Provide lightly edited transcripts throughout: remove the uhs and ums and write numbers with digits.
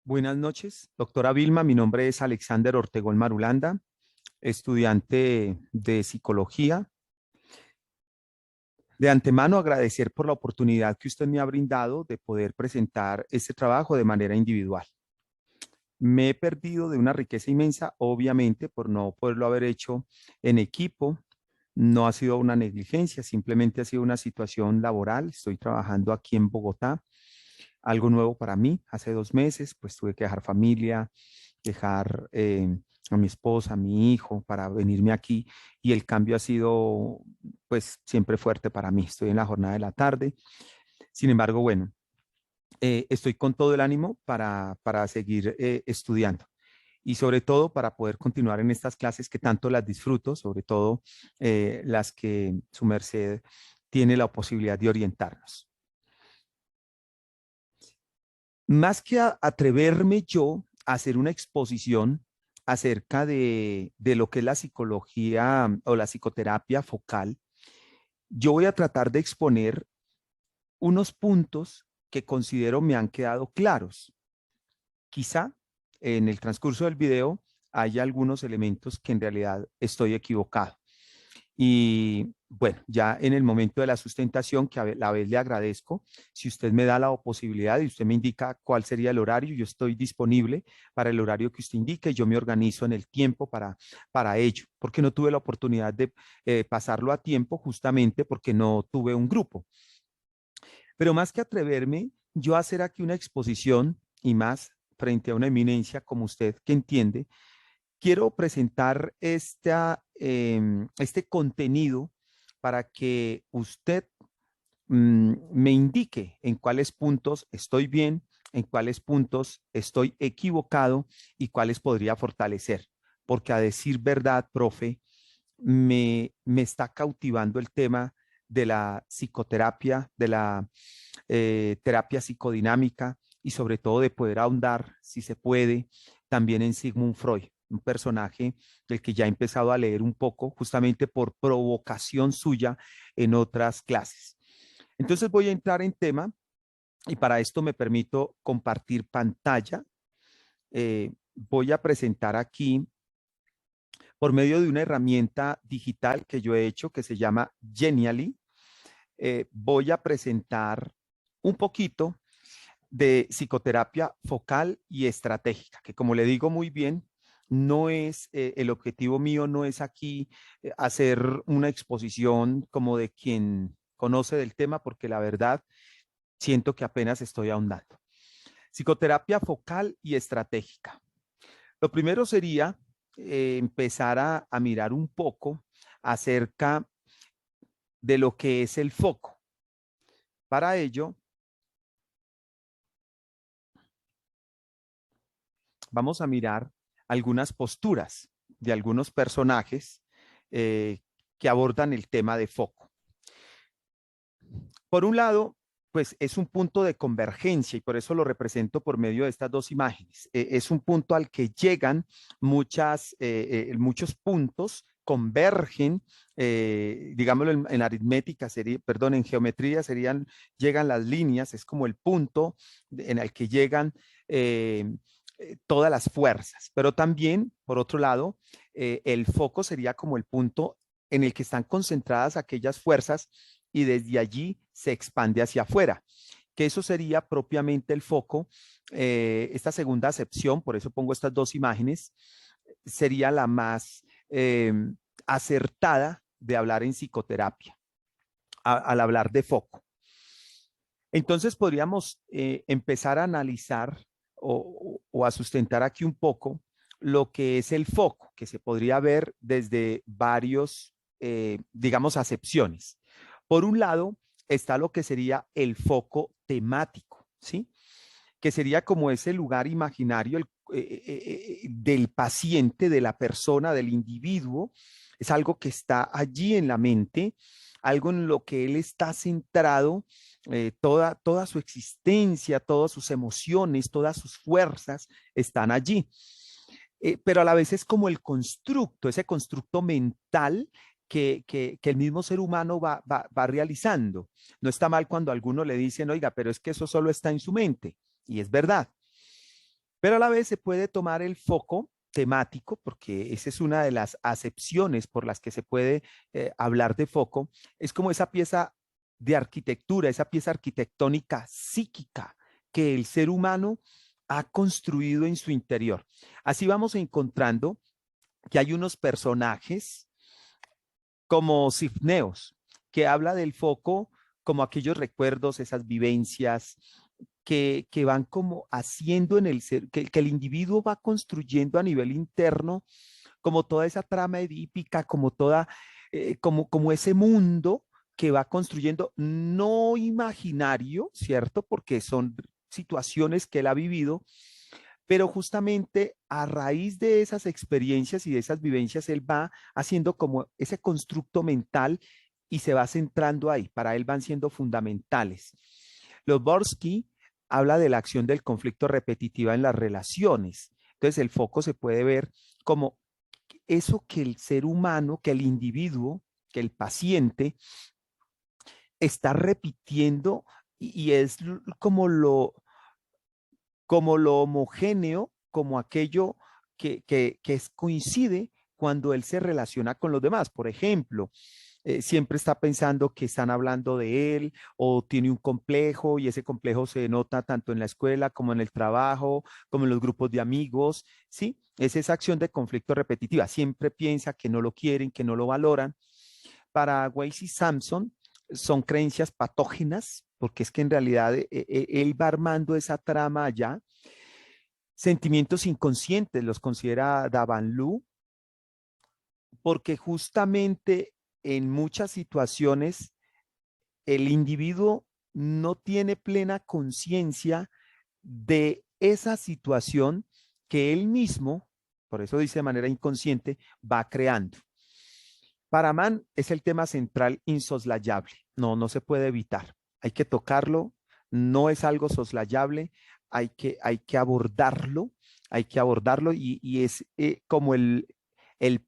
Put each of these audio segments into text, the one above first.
Buenas noches, doctora Vilma. Mi nombre es Alexander Ortegón Marulanda, estudiante de psicología. De antemano, agradecer por la oportunidad que usted me ha brindado de poder presentar este trabajo de manera individual. Me he perdido de una riqueza inmensa, obviamente, por no poderlo haber hecho en equipo. No ha sido una negligencia, simplemente ha sido una situación laboral. Estoy trabajando aquí en Bogotá, algo nuevo para mí. Hace 2 meses, pues tuve que dejar familia, dejar a mi esposa, a mi hijo, para venirme aquí y el cambio ha sido pues siempre fuerte para mí. Estoy en la jornada de la tarde. Sin embargo, bueno, estoy con todo el ánimo para seguir estudiando y sobre todo para poder continuar en estas clases que tanto las disfruto, sobre todo las que su merced tiene la posibilidad de orientarnos. Más que atreverme yo a hacer una exposición acerca de lo que es la psicología o la psicoterapia focal, yo voy a tratar de exponer unos puntos que considero me han quedado claros. Quizá en el transcurso del video haya algunos elementos que en realidad estoy equivocado. Y bueno, ya en el momento de la sustentación, que a la vez le agradezco, si usted me da la posibilidad y usted me indica cuál sería el horario, yo estoy disponible para el horario que usted indique, yo me organizo en el tiempo para ello, porque no tuve la oportunidad de pasarlo a tiempo justamente porque no tuve un grupo. Pero más que atreverme yo a hacer aquí una exposición y más frente a una eminencia como usted que entiende, quiero presentar este contenido para que usted me indique en cuáles puntos estoy bien, en cuáles puntos estoy equivocado y cuáles podría fortalecer. Porque a decir verdad, profe, me está cautivando el tema de la psicoterapia, de la terapia psicodinámica y sobre todo de poder ahondar, si se puede, también en Sigmund Freud, un personaje del que ya he empezado a leer un poco, justamente por provocación suya en otras clases. Entonces voy a entrar en tema y para esto me permito compartir pantalla. Voy a presentar aquí por medio de una herramienta digital que yo he hecho que se llama Genially. Voy a presentar un poquito de psicoterapia focal y estratégica, que como le digo muy bien, no es, el objetivo mío no es aquí hacer una exposición como de quien conoce del tema, porque la verdad siento que apenas estoy ahondando. Psicoterapia focal y estratégica. Lo primero sería empezar a mirar un poco acerca de lo que es el foco. Para ello, vamos a mirar algunas posturas de algunos personajes eh, que abordan el tema de foco. Por un lado, pues es un punto de convergencia y por eso lo represento por medio de estas dos imágenes. Es un punto al que llegan muchos puntos, convergen, digámoslo en aritmética, sería, perdón, en geometría llegan las líneas, es como el punto en el que llegan eh, todas las fuerzas, pero también, por otro lado, el foco sería como el punto en el que están concentradas aquellas fuerzas y desde allí se expande hacia afuera, que eso sería propiamente el foco. Esta segunda acepción, por eso pongo estas dos imágenes, sería la más acertada de hablar en psicoterapia, al hablar de foco. Entonces podríamos empezar a analizar o a sustentar aquí un poco lo que es el foco, que se podría ver desde varios, digamos, acepciones. Por un lado, está lo que sería el foco temático, ¿sí? Que sería como ese lugar imaginario del paciente, de la persona, del individuo. Es algo que está allí en la mente, algo en lo que él está centrado, toda su existencia, todas sus emociones, todas sus fuerzas están allí. Pero a la vez es como el constructo, ese constructo mental que el mismo ser humano va realizando. No está mal cuando a alguno le dicen, oiga, pero es que eso solo está en su mente. Y es verdad. Pero a la vez se puede tomar el foco temático, porque esa es una de las acepciones por las que se puede hablar de foco, es como esa pieza de arquitectura, esa pieza arquitectónica psíquica que el ser humano ha construido en su interior. Así vamos encontrando que hay unos personajes como Cifneos, que habla del foco como aquellos recuerdos, esas vivencias que van como haciendo en el ser, que el individuo va construyendo a nivel interno, como toda esa trama edípica, como toda, como ese mundo que va construyendo, no imaginario, ¿cierto? Porque son situaciones que él ha vivido, pero justamente a raíz de esas experiencias y de esas vivencias, él va haciendo como ese constructo mental y se va centrando ahí. Para él van siendo fundamentales. Los Borsky habla de la acción del conflicto repetitiva en las relaciones. Entonces, el foco se puede ver como eso que el ser humano, que el individuo, que el paciente está repitiendo y es como lo homogéneo, como aquello coincide cuando él se relaciona con los demás. Por ejemplo, siempre está pensando que están hablando de él o tiene un complejo y ese complejo se nota tanto en la escuela como en el trabajo, como en los grupos de amigos, ¿sí? Es esa acción de conflicto repetitiva. Siempre piensa que no lo quieren, que no lo valoran. Para Weiss y Sampson son creencias patógenas, porque es que en realidad él va armando esa trama allá. Sentimientos inconscientes los considera Davanlu, porque justamente en muchas situaciones el individuo no tiene plena conciencia de esa situación que él mismo, por eso dice de manera inconsciente, va creando. Para Mann es el tema central insoslayable. No, no se puede evitar. Hay que tocarlo. No es algo soslayable. Hay que abordarlo y es como el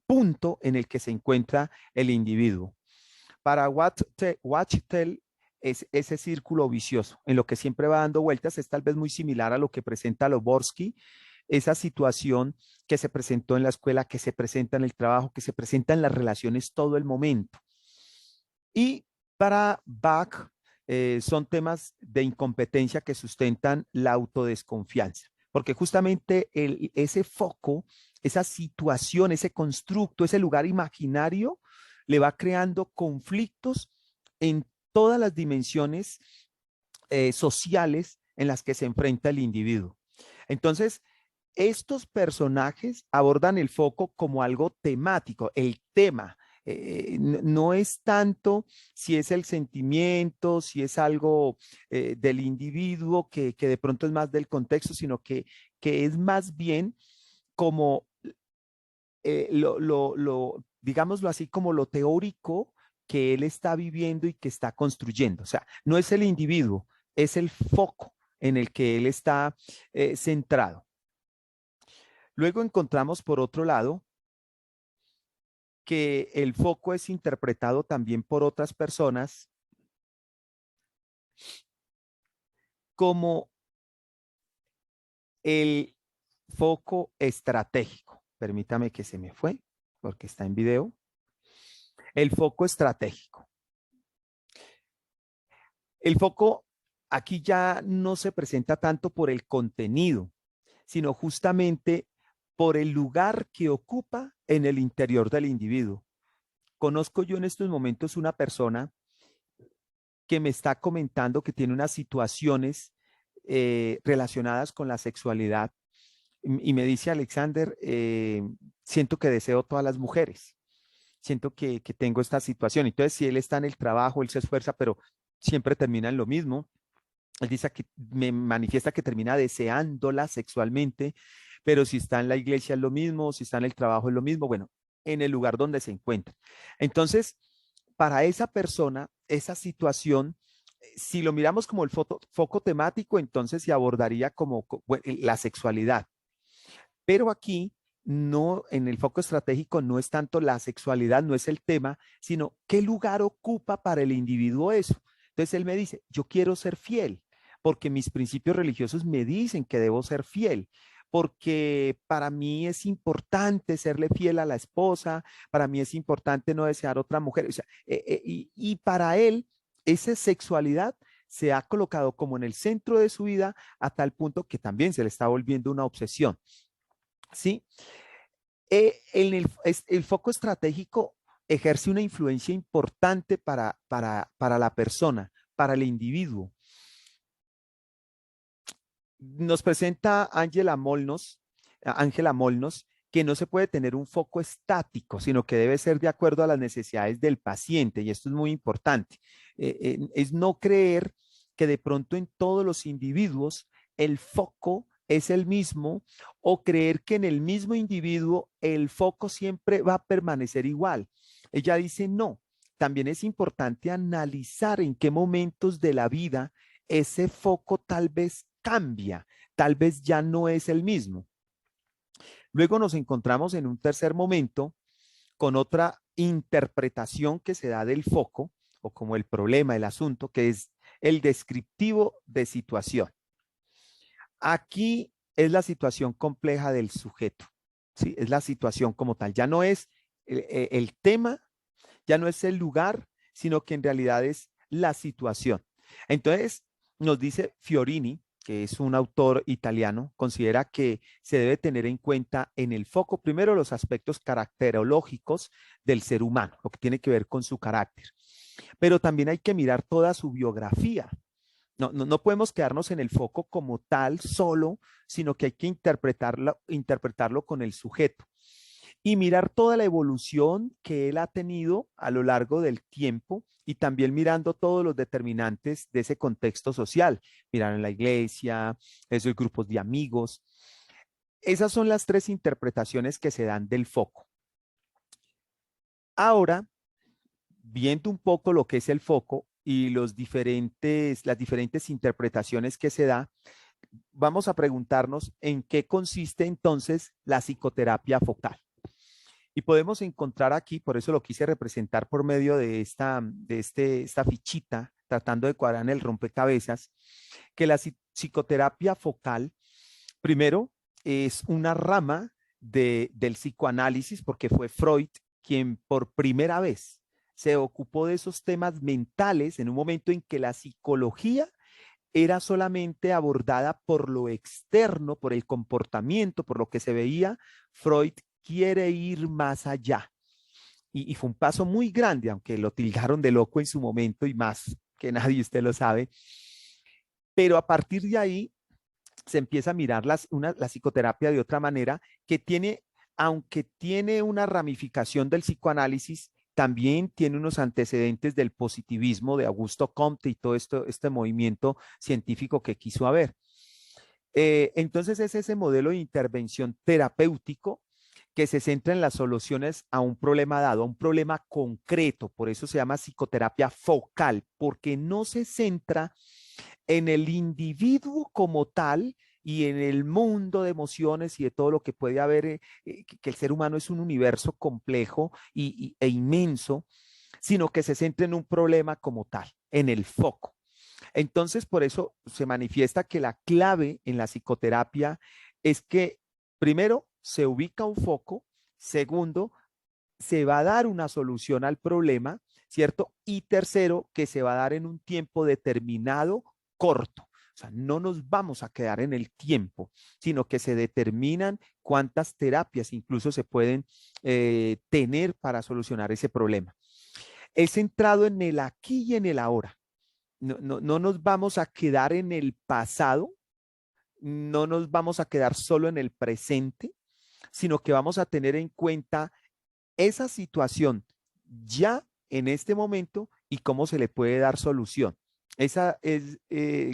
punto en el que se encuentra el individuo. Para Wachtel es ese círculo vicioso, en lo que siempre va dando vueltas, es tal vez muy similar a lo que presenta Loborsky, esa situación que se presentó en la escuela, que se presenta en el trabajo, que se presenta en las relaciones todo el momento. Y para Bach son temas de incompetencia que sustentan la autodesconfianza, porque justamente ese foco, esa situación, ese constructo, ese lugar imaginario, le va creando conflictos en todas las dimensiones sociales en las que se enfrenta el individuo. Entonces, estos personajes abordan el foco como algo temático, el tema. No es tanto si es el sentimiento, si es algo del individuo que de pronto es más del contexto, sino que es más bien como digámoslo así, como lo teórico que él está viviendo y que está construyendo. O sea, no es el individuo, es el foco en el que él está centrado. Luego encontramos, por otro lado, que el foco es interpretado también por otras personas como el foco estratégico. Permítame que se me fue, porque está en video. El foco estratégico. El foco aquí ya no se presenta tanto por el contenido, sino justamente por el lugar que ocupa en el interior del individuo. Conozco yo en estos momentos una persona que me está comentando que tiene unas situaciones relacionadas con la sexualidad y me dice, Alexander, siento que deseo todas las mujeres, siento que tengo esta situación. Entonces, si él está en el trabajo, él se esfuerza, pero siempre termina en lo mismo. Él dice que me manifiesta que termina deseándola sexualmente, pero si está en la iglesia es lo mismo, si está en el trabajo es lo mismo, bueno, en el lugar donde se encuentra. Entonces, para esa persona, esa situación, si lo miramos como el foco temático, entonces se abordaría como bueno, la sexualidad. Pero aquí no, en el foco estratégico no es tanto la sexualidad, no es el tema, sino qué lugar ocupa para el individuo eso. Entonces él me dice, yo quiero ser fiel, porque mis principios religiosos me dicen que debo ser fiel, porque para mí es importante serle fiel a la esposa, para mí es importante no desear otra mujer. O sea, y para él, esa sexualidad se ha colocado como en el centro de su vida a tal punto que también se le está volviendo una obsesión. ¿Sí? El foco estratégico ejerce una influencia importante para la persona, para el individuo. Nos presenta Ángela Molnos, que no se puede tener un foco estático, sino que debe ser de acuerdo a las necesidades del paciente, y esto es muy importante. Es no creer que de pronto en todos los individuos el foco es el mismo, o creer que en el mismo individuo el foco siempre va a permanecer igual. Ella dice no. También es importante analizar en qué momentos de la vida ese foco tal vez cambia, tal vez ya no es el mismo. Luego nos encontramos en un tercer momento con otra interpretación que se da del foco, o como el problema, el asunto, que es el descriptivo de situación. Aquí es la situación compleja del sujeto, ¿sí? Es la situación como tal, ya no es el tema, ya no es el lugar, sino que en realidad es la situación. Entonces, nos dice Fiorini, que es un autor italiano, considera que se debe tener en cuenta en el foco primero los aspectos caracterológicos del ser humano, lo que tiene que ver con su carácter, pero también hay que mirar toda su biografía. No podemos quedarnos en el foco como tal solo, sino que hay que interpretarlo con el sujeto y mirar toda la evolución que él ha tenido a lo largo del tiempo, y también mirando todos los determinantes de ese contexto social, mirar en la iglesia, esos grupos de amigos. Esas son las tres interpretaciones que se dan del foco. Ahora, viendo un poco lo que es el foco y las diferentes interpretaciones que se da, vamos a preguntarnos en qué consiste entonces la psicoterapia focal. Y podemos encontrar aquí, por eso lo quise representar por medio de esta fichita, tratando de cuadrar en el rompecabezas, que la psicoterapia focal, primero, es una rama del psicoanálisis, porque fue Freud quien por primera vez se ocupó de esos temas mentales en un momento en que la psicología era solamente abordada por lo externo, por el comportamiento, por lo que se veía. Freud quiere ir más allá. Y fue un paso muy grande, aunque lo tildaron de loco en su momento y más que nadie, usted lo sabe. Pero a partir de ahí se empieza a mirar la psicoterapia de otra manera, que tiene, aunque tiene una ramificación del psicoanálisis, también tiene unos antecedentes del positivismo de Augusto Comte y todo este movimiento científico que quiso haber. Entonces es ese modelo de intervención terapéutico que se centra en las soluciones a un problema dado, a un problema concreto. Por eso se llama psicoterapia focal, porque no se centra en el individuo como tal y en el mundo de emociones y de todo lo que puede haber, que el ser humano es un universo complejo e inmenso, sino que se centra en un problema como tal, en el foco. Entonces, por eso se manifiesta que la clave en la psicoterapia es que, primero, se ubica un foco, segundo, se va a dar una solución al problema, ¿cierto? Y tercero, que se va a dar en un tiempo determinado, corto. O sea, no nos vamos a quedar en el tiempo, sino que se determinan cuántas terapias incluso se pueden tener para solucionar ese problema. Es centrado en el aquí y en el ahora. No nos vamos a quedar en el pasado, no nos vamos a quedar solo en el presente, sino que vamos a tener en cuenta esa situación ya en este momento y cómo se le puede dar solución. Esa es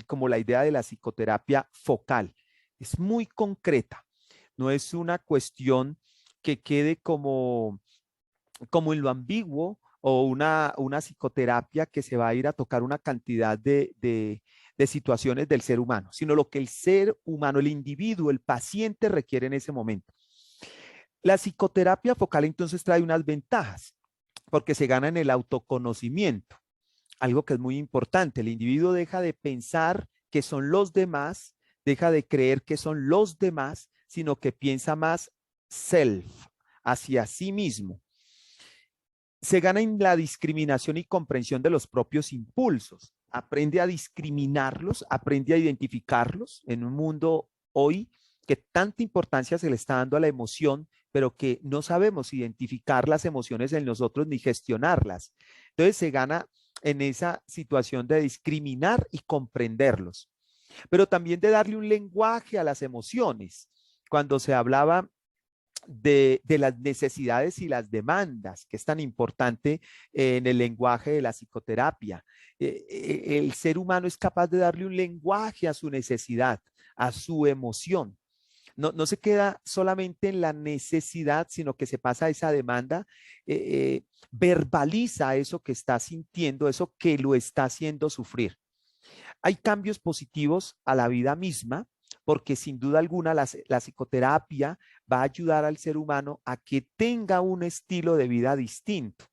como la idea de la psicoterapia focal. Es muy concreta, no es una cuestión que quede como en lo ambiguo, o una psicoterapia que se va a ir a tocar una cantidad de situaciones del ser humano, sino lo que el ser humano, el individuo, el paciente requiere en ese momento. La psicoterapia focal entonces trae unas ventajas, porque se gana en el autoconocimiento, algo que es muy importante. El individuo deja de pensar que son los demás, deja de creer que son los demás, sino que piensa más self, hacia sí mismo. Se gana en la discriminación y comprensión de los propios impulsos. Aprende a discriminarlos, aprende a identificarlos en un mundo hoy que tanta importancia se le está dando a la emoción, pero que no sabemos identificar las emociones en nosotros ni gestionarlas. Entonces se gana en esa situación de discriminar y comprenderlos, pero también de darle un lenguaje a las emociones. Cuando se hablaba de las necesidades y las demandas, que es tan importante en el lenguaje de la psicoterapia. El ser humano es capaz de darle un lenguaje a su necesidad, a su emoción. No se queda solamente en la necesidad, sino que se pasa a esa demanda, verbaliza eso que está sintiendo, eso que lo está haciendo sufrir. Hay cambios positivos a la vida misma, porque sin duda alguna la psicoterapia va a ayudar al ser humano a que tenga un estilo de vida distinto,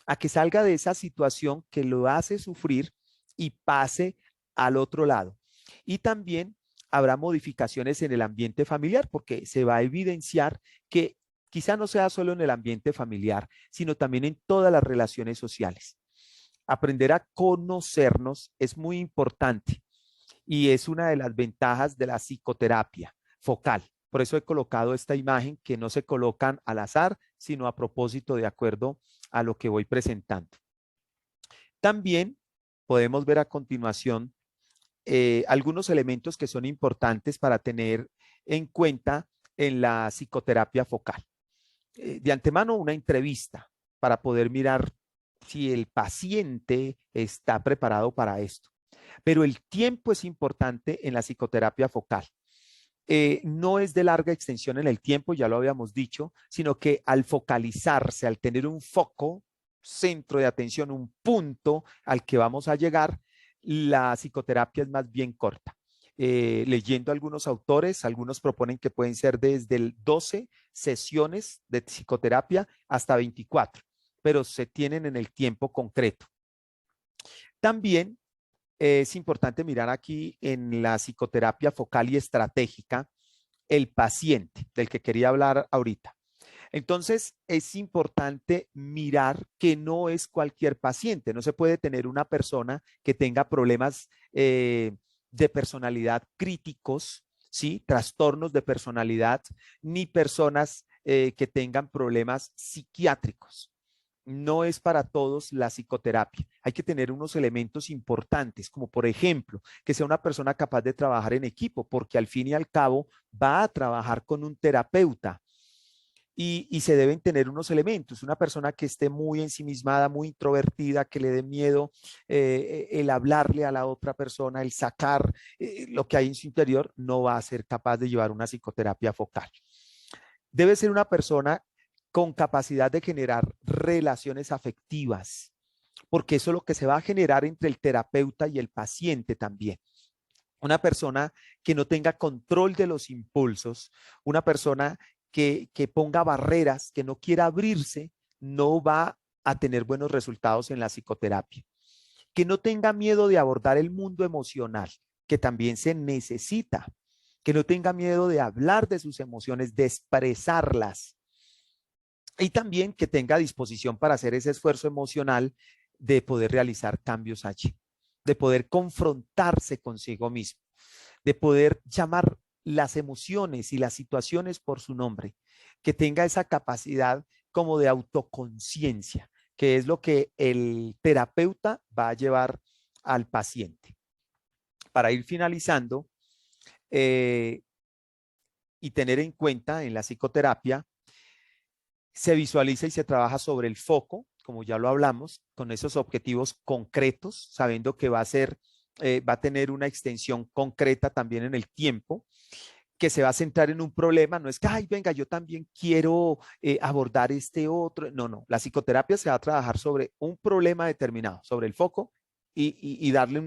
a que salga de esa situación que lo hace sufrir y pase al otro lado. Y también habrá modificaciones en el ambiente familiar, porque se va a evidenciar que quizá no sea solo en el ambiente familiar, sino también en todas las relaciones sociales. Aprender a conocernos es muy importante y es una de las ventajas de la psicoterapia focal. Por eso he colocado esta imagen que no se colocan al azar, sino a propósito de acuerdo a lo que voy presentando. También podemos ver a continuación algunos elementos que son importantes para tener en cuenta en la psicoterapia focal. De antemano, una entrevista para poder mirar si el paciente está preparado para esto. Pero el tiempo es importante en la psicoterapia focal. No es de larga extensión en el tiempo, ya lo habíamos dicho, sino que al focalizarse, al tener un foco, centro de atención, un punto al que vamos a llegar, la psicoterapia es más bien corta. Leyendo algunos autores, algunos proponen que pueden ser desde 12 sesiones de psicoterapia hasta 24, pero se tienen en el tiempo concreto. También es importante mirar aquí en la psicoterapia focal y estratégica el paciente del que quería hablar ahorita. Entonces, es importante mirar que no es cualquier paciente. No se puede tener una persona que tenga problemas de personalidad críticos, ¿sí? Trastornos de personalidad, ni personas que tengan problemas psiquiátricos. No es para todos la psicoterapia. Hay que tener unos elementos importantes, como por ejemplo, que sea una persona capaz de trabajar en equipo, porque al fin y al cabo va a trabajar con un terapeuta. Y se deben tener unos elementos. Una persona que esté muy ensimismada, muy introvertida, que le dé miedo el hablarle a la otra persona, el sacar lo que hay en su interior, no va a ser capaz de llevar una psicoterapia focal. Debe ser una persona con capacidad de generar relaciones afectivas, porque eso es lo que se va a generar entre el terapeuta y el paciente también. Una persona que no tenga control de los impulsos, una persona que ponga barreras, que no quiera abrirse, no va a tener buenos resultados en la psicoterapia. Que no tenga miedo de abordar el mundo emocional, que también se necesita. Que no tenga miedo de hablar de sus emociones, de expresarlas. Y también que tenga disposición para hacer ese esfuerzo emocional de poder realizar cambios allí, de poder confrontarse consigo mismo, de poder llamar las emociones y las situaciones por su nombre, que tenga esa capacidad como de autoconciencia, que es lo que el terapeuta va a llevar al paciente. Para ir finalizando y tener en cuenta en la psicoterapia, se visualiza y se trabaja sobre el foco, como ya lo hablamos, con esos objetivos concretos, sabiendo que va a tener una extensión concreta también en el tiempo, que se va a centrar en un problema, no es que, ay, venga, yo también quiero abordar este otro, no, la psicoterapia se va a trabajar sobre un problema determinado, sobre el foco y darle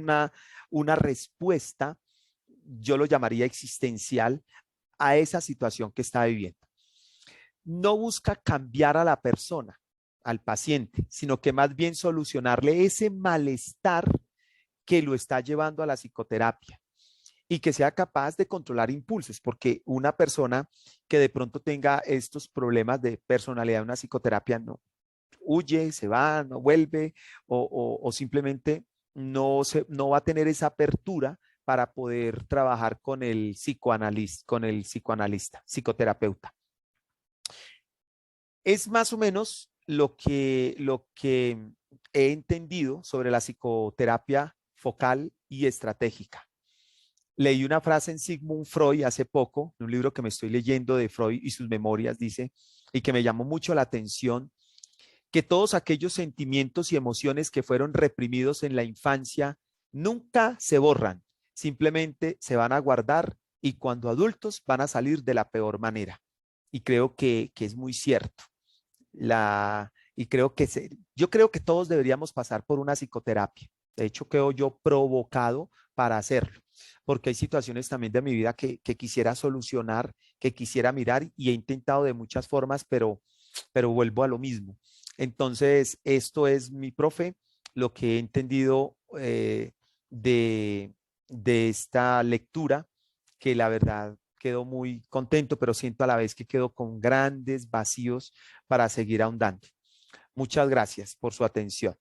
una respuesta, yo lo llamaría existencial, a esa situación que está viviendo. No busca cambiar a la persona, al paciente, sino que más bien solucionarle ese malestar que lo está llevando a la psicoterapia. y que sea capaz de controlar impulsos, porque una persona que de pronto tenga estos problemas de personalidad en una psicoterapia no huye, se va, no vuelve o simplemente no va a tener esa apertura para poder trabajar con el psicoanalista, psicoterapeuta. Es más o menos lo que he entendido sobre la psicoterapia focal y estratégica. Leí una frase en Sigmund Freud hace poco, en un libro que me estoy leyendo de Freud y sus memorias, dice, y que me llamó mucho la atención, que todos aquellos sentimientos y emociones que fueron reprimidos en la infancia nunca se borran, simplemente se van a guardar y cuando adultos van a salir de la peor manera. Y creo que es muy cierto. Y creo que yo creo que todos deberíamos pasar por una psicoterapia. De hecho, quedo yo provocado para hacerlo, porque hay situaciones también de mi vida que quisiera solucionar, que quisiera mirar y he intentado de muchas formas, pero vuelvo a lo mismo. Entonces, esto es mi profe, lo que he entendido de, de esta lectura, que la verdad quedo muy contento, pero siento a la vez que quedo con grandes vacíos para seguir ahondando. Muchas gracias por su atención.